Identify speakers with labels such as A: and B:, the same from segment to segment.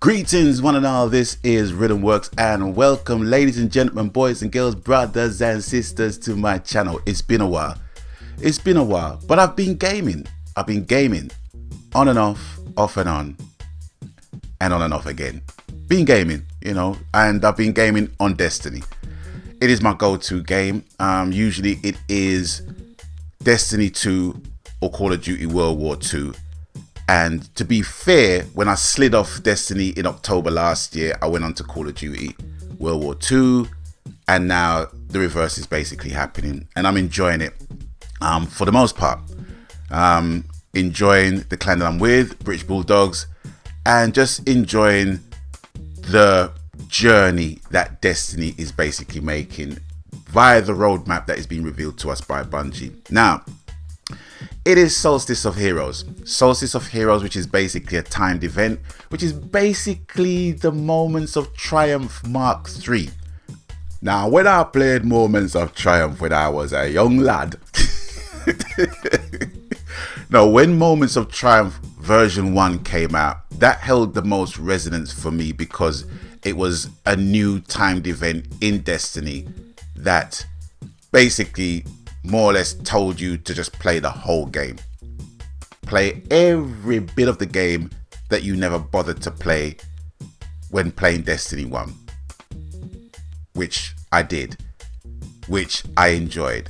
A: Greetings one and all, this is Rhythm Works and welcome ladies and gentlemen, boys and girls, brothers and sisters to my channel. It's been a while, but I've been gaming on and off and on and off again. Been gaming, and I've been gaming on Destiny. It is my go-to game. Usually it is Destiny 2 or Call of Duty World War 2. And to be fair, when I slid off Destiny in October last year, I went on to Call of Duty World War 2. And now the reverse is basically happening. And I'm enjoying it for the most part. Enjoying the clan that I'm with, British Bulldogs. And just enjoying the journey that Destiny is basically making via the roadmap that is being revealed to us by Bungie. Now, it is Solstice of Heroes, which is basically a timed event, which is basically the Moments of Triumph Mark III. Now, when I played Moments of Triumph when I was a young lad, no, when Moments of Triumph version 1 came out, that held the most resonance for me because it was a new timed event in Destiny that basically more or less told you to just play the whole game. Play every bit of the game that you never bothered to play when playing Destiny 1. Which I did. Which I enjoyed.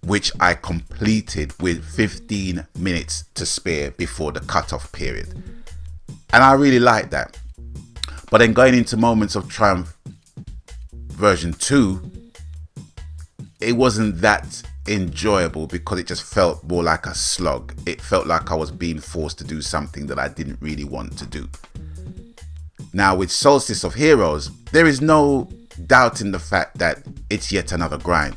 A: Which I completed with 15 minutes to spare before the cutoff period. And I really liked that. But then going into Moments of Triumph version 2, it wasn't that enjoyable because it just felt more like a slog. It felt like I was being forced to do something that I didn't really want to do. Now with Solstice of Heroes, there is no doubting the fact that it's yet another grind.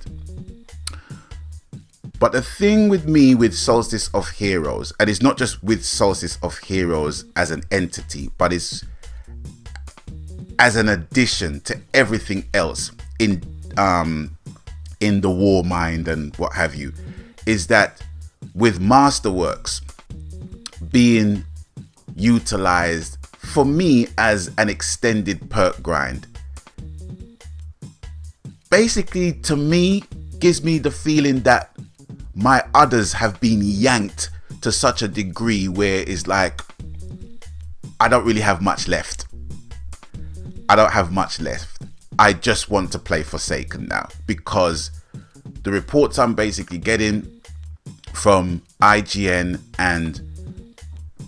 A: But the thing with me with Solstice of Heroes, and it's not just with Solstice of Heroes as an entity, but it's as an addition to everything else in the war mind and what have you, is that with Masterworks being utilized for me as an extended perk grind, basically to me gives me the feeling that my others have been yanked to such a degree where it's like I don't really have much left. I just want to play Forsaken now because the reports I'm basically getting from IGN and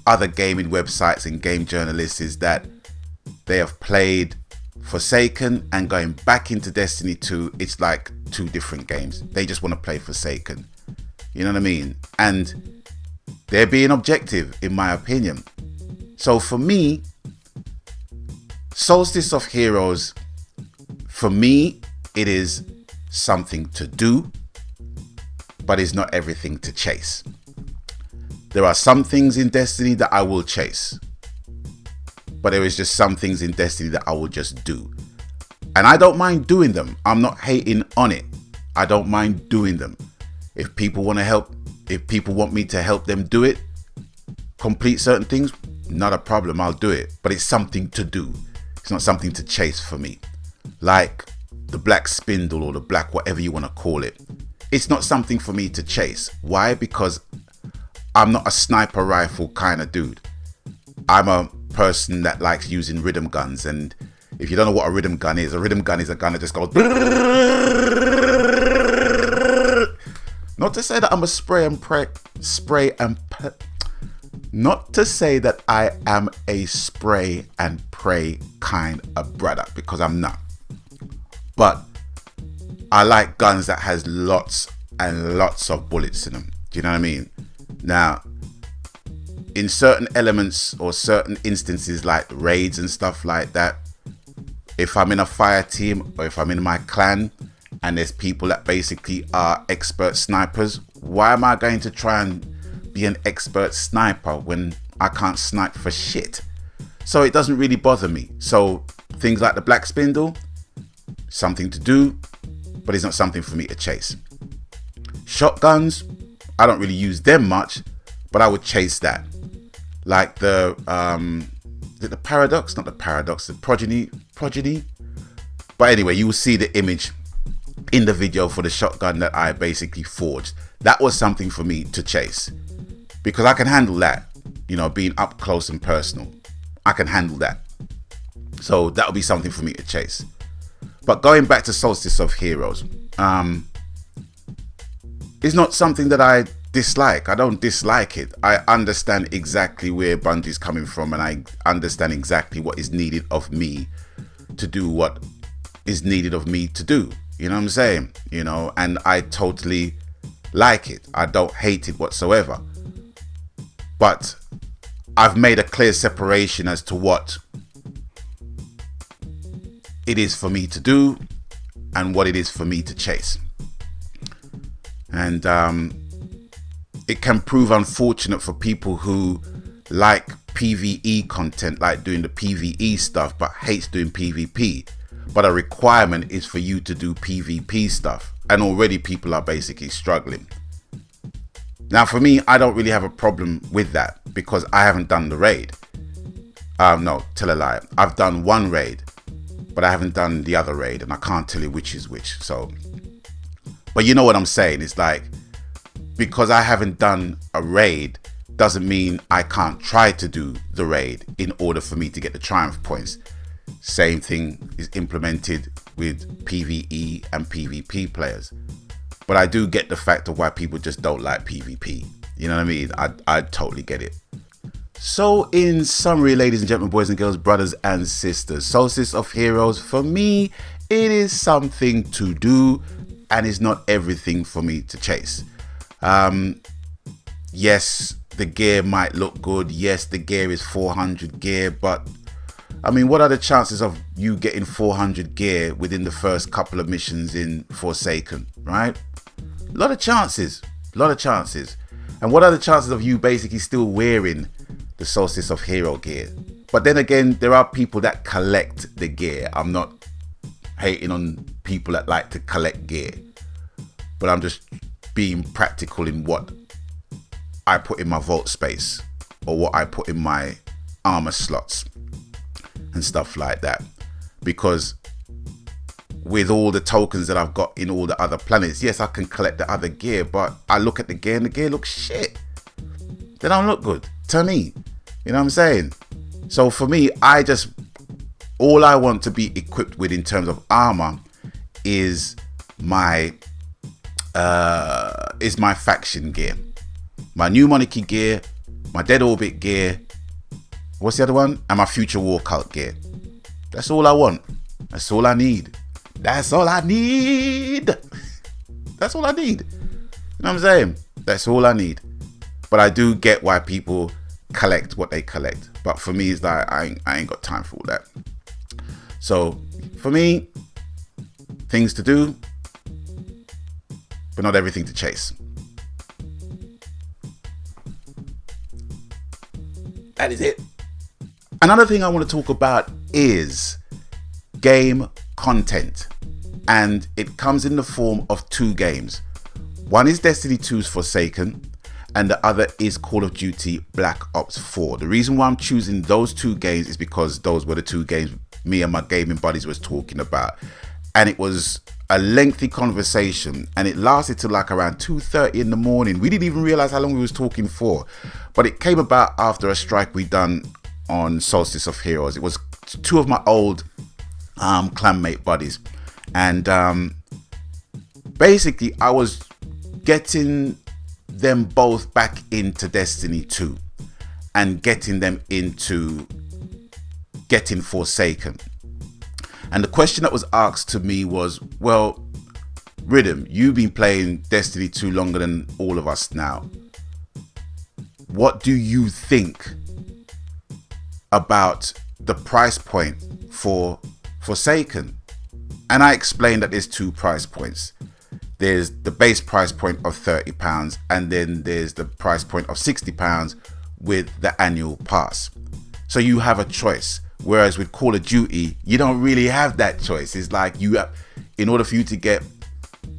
A: other gaming websites and game journalists is that they have played Forsaken and going back into Destiny 2, it's like two different games. They just want to play Forsaken. You know what I mean? And they're being objective in my opinion. So for me, Solstice of Heroes, for me, it is something to do, but it's not everything to chase. There are some things in Destiny that I will chase, but there is just some things in Destiny that I will just do. And I don't mind doing them. I'm not hating on it. I don't mind doing them. If people want to help, if people want me to help them do it, complete certain things, not a problem, I'll do it. But it's something to do. It's not something to chase for me. Like the black spindle or the black whatever you want to call it. It's not something for me to chase. Why? Because I'm not a sniper rifle kind of dude. I'm a person that likes using rhythm guns. And if you don't know what a rhythm gun is a gun that just goes. Not to say that I'm a not to say that I am a spray and pray kind of brother, because I'm not. But I like guns that has lots and lots of bullets in them. Do you know what I mean? Now, in certain elements or certain instances like raids and stuff like that, if I'm in a fire team or if I'm in my clan and there's people that basically are expert snipers, why am I going to try and be an expert sniper when I can't snipe for shit? So it doesn't really bother me. So things like the black spindle, something to do, but it's not something for me to chase. Shotguns, I don't really use them much, but I would chase that. Like the Is it the paradox? Not the paradox, the progeny. But anyway, you will see the image in the video for the shotgun that I basically forged. That was something for me to chase, because I can handle that, being up close and personal. I can handle that. So that would be something for me to chase. But going back to Solstice of Heroes, it's not something that I dislike. I don't dislike it. I understand exactly where Bungie's coming from, and I understand exactly what is needed of me to do what is needed of me to do. You know what I'm saying? And I totally like it. I don't hate it whatsoever. But I've made a clear separation as to what it is for me to do and what it is for me to chase. And it can prove unfortunate for people who like PvE content, like doing the PvE stuff, but hates doing PvP. But a requirement is for you to do PvP stuff. And already people are basically struggling. Now for me, I don't really have a problem with that, because I haven't done the raid. No, tell a lie. I've done one raid, but I haven't done the other raid, and I can't tell you which is which. So, but you know what I'm saying? It's like, because I haven't done a raid doesn't mean I can't try to do the raid in order for me to get the triumph points. Same thing is implemented with PvE and PvP players. But I do get the fact of why people just don't like PvP. You know what I mean? I totally get it. So in summary, ladies and gentlemen, boys and girls, brothers and sisters, Solstice of Heroes, for me, it is something to do, and it's not everything for me to chase. Yes, the gear might look good. Yes, the gear is 400 gear, but I mean, what are the chances of you getting 400 gear within the first couple of missions in Forsaken, right? A lot of chances. And what are the chances of you basically still wearing the Solstice of Hero gear? But then again, there are people that collect the gear. I'm not hating on people that like to collect gear, but I'm just being practical in what I put in my vault space, or what I put in my armor slots and stuff like that. Because with all the tokens that I've got in all the other planets, yes, I can collect the other gear, but I look at the gear and the gear looks shit. They don't look good to me. You know what I'm saying? So for me, all I want to be equipped with in terms of armor is my faction gear, my New Monarchy gear, my Dead Orbit gear, what's the other one? And my Future War Cult gear. That's all I want. That's all I need. That's all I need. That's all I need. You know what I'm saying? That's all I need. But I do get why people collect what they collect. But for me, it's like, I ain't got time for all that. So for me, things to do, but not everything to chase. That is it. Another thing I want to talk about is game content, and it comes in the form of two games. One is Destiny 2's Forsaken, and the other is Call of Duty Black Ops 4. The reason why I'm choosing those two games is because those were the two games me and my gaming buddies was talking about, and it was a lengthy conversation, and it lasted till like around 2:30 in the morning. We didn't even realize how long we was talking for, but it came about after a strike we done on Solstice of Heroes. It was two of my old clanmate buddies, and basically I was getting them both back into Destiny 2 and getting them into getting Forsaken. And the question that was asked to me was, well, Rhythm, you've been playing Destiny 2 longer than all of us now. What do you think about the price point for Forsaken? And I explained that there's two price points. There's the base price point of £30, and then there's the price point of £60 with the annual pass. So you have a choice. Whereas with Call of Duty, you don't really have that choice. It's like you have, in order for you to get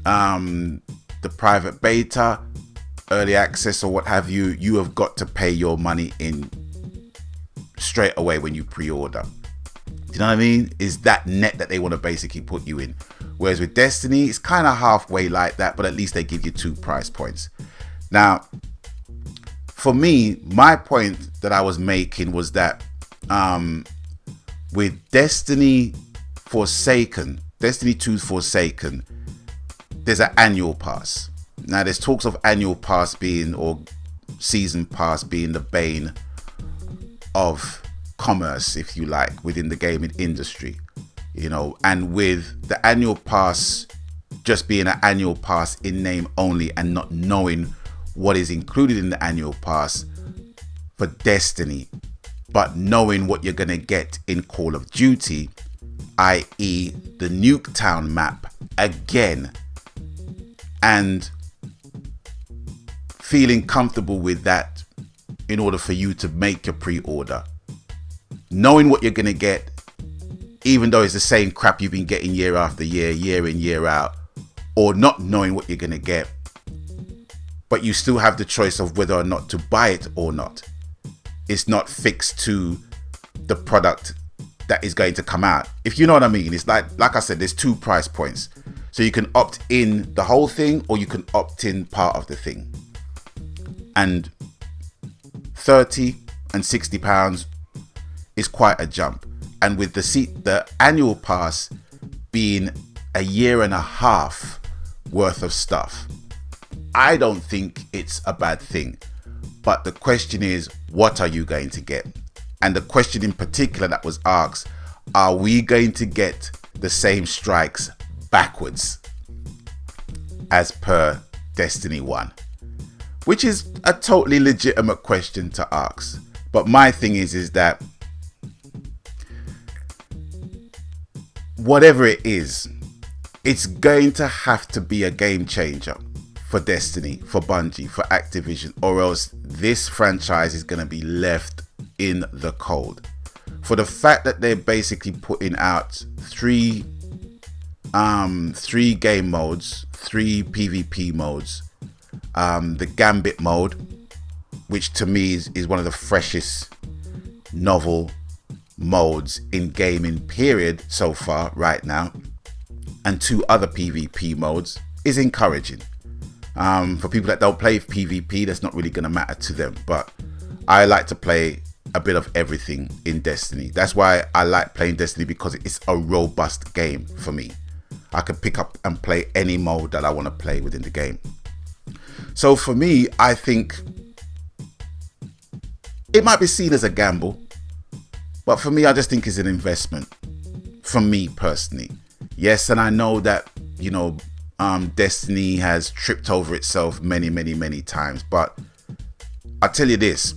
A: the private beta, early access or what have you, you have got to pay your money in straight away when you pre-order. Do you know what I mean? Is that net that they want to basically put you in. Whereas with Destiny, it's kind of halfway like that, but at least they give you 2 price points. Now, for me, my point that I was making was that with Destiny 2's Forsaken, there's an annual pass. Now, there's talks of annual pass being, or season pass being, the bane of commerce, if you like, within the gaming industry, you know, and with the annual pass just being an annual pass in name only and not knowing what is included in the annual pass for Destiny, but knowing what you're going to get in Call of Duty, i.e. the Nuketown map again, and feeling comfortable with that in order for you to make your pre-order, knowing what you're going to get, even though it's the same crap you've been getting year after year, year in, year out, or not knowing what you're going to get, but you still have the choice of whether or not to buy it or not. It's not fixed to the product that is going to come out, if you know what I mean. It's like I said, there's 2 price points, so you can opt in the whole thing or you can opt in part of the thing. And 30 and 60 pounds is quite a jump, and with the annual pass being a year and a half worth of stuff, I don't think it's a bad thing. But the question is, what are you going to get? And the question in particular that was asked, are we going to get the same strikes backwards as per Destiny 1? Which is a totally legitimate question to ask. But my thing is that whatever it is, it's going to have to be a game changer for Destiny, for Bungie, for Activision, or else this franchise is going to be left in the cold. For the fact that they're basically putting out three game modes, 3 PvP modes, the Gambit mode, which to me is one of the freshest novel modes in gaming period so far right now, and 2 other PvP modes, is encouraging. For people that don't play PvP, that's not really going to matter to them, but I like to play a bit of everything in Destiny. That's why I like playing Destiny, because it's a robust game for me. I can pick up and play any mode that I want to play within the game. So for me, I think it might be seen as a gamble, but for me, I just think it's an investment for me personally. Yes, and I know that, you know, Destiny has tripped over itself many times, but I tell you this,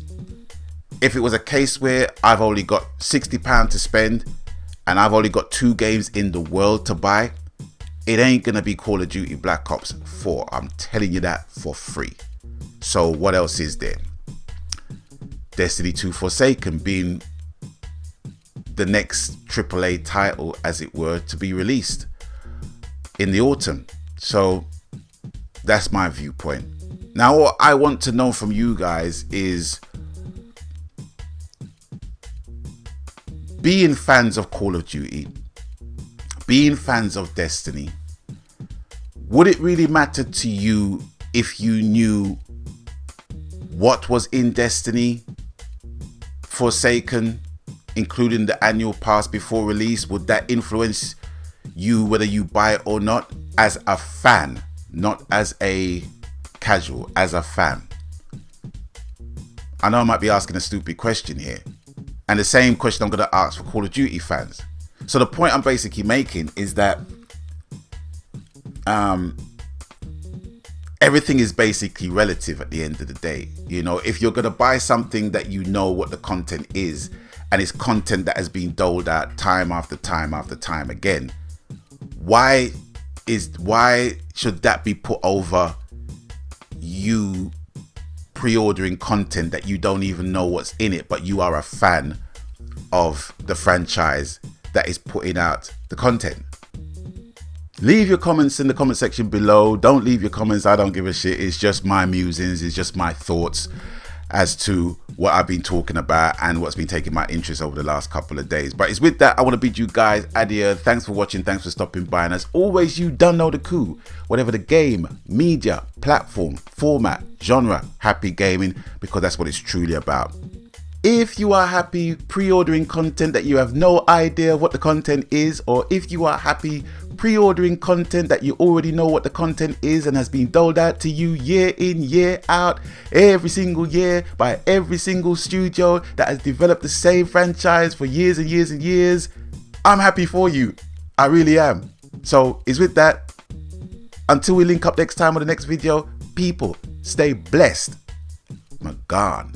A: if it was a case where I've only got £60 to spend and I've only got 2 games in the world to buy, it ain't gonna be Call of Duty Black Ops 4. I'm telling you that for free. So what else is there? Destiny 2 Forsaken being the next AAA title, as it were, to be released in the autumn. So that's my viewpoint. Now, what I want to know from you guys is, being fans of Call of Duty, being fans of Destiny, would it really matter to you if you knew what was in Destiny Forsaken, including the annual pass before release? Would that influence you whether you buy it or not, as a fan, not as a casual, as a fan? I know I might be asking a stupid question here, and the same question I'm going to ask for Call of Duty fans. So the point I'm basically making is that everything is basically relative at the end of the day. You know, if you're going to buy something that you know what the content is, and it's content that has been doled out time after time after time again, why should that be put over you pre-ordering content that you don't even know what's in it, but you are a fan of the franchise that is putting out the content? Leave your comments in the comment section below. Don't leave your comments, I don't give a shit. It's just my musings, it's just my thoughts as to what I've been talking about and what's been taking my interest over the last couple of days. But it's with that, I want to bid you guys adieu. Thanks for watching, thanks for stopping by, and as always, you done know the coup. Whatever the game, media, platform, format, genre, happy gaming, because that's what it's truly about. If you are happy pre-ordering content that you have no idea what the content is, or if you are happy pre-ordering content that you already know what the content is and has been doled out to you year in, year out, every single year by every single studio that has developed the same franchise for years and years and years, I'm happy for you. I really am. So it's with that. Until we link up next time on the next video, people, stay blessed. My God.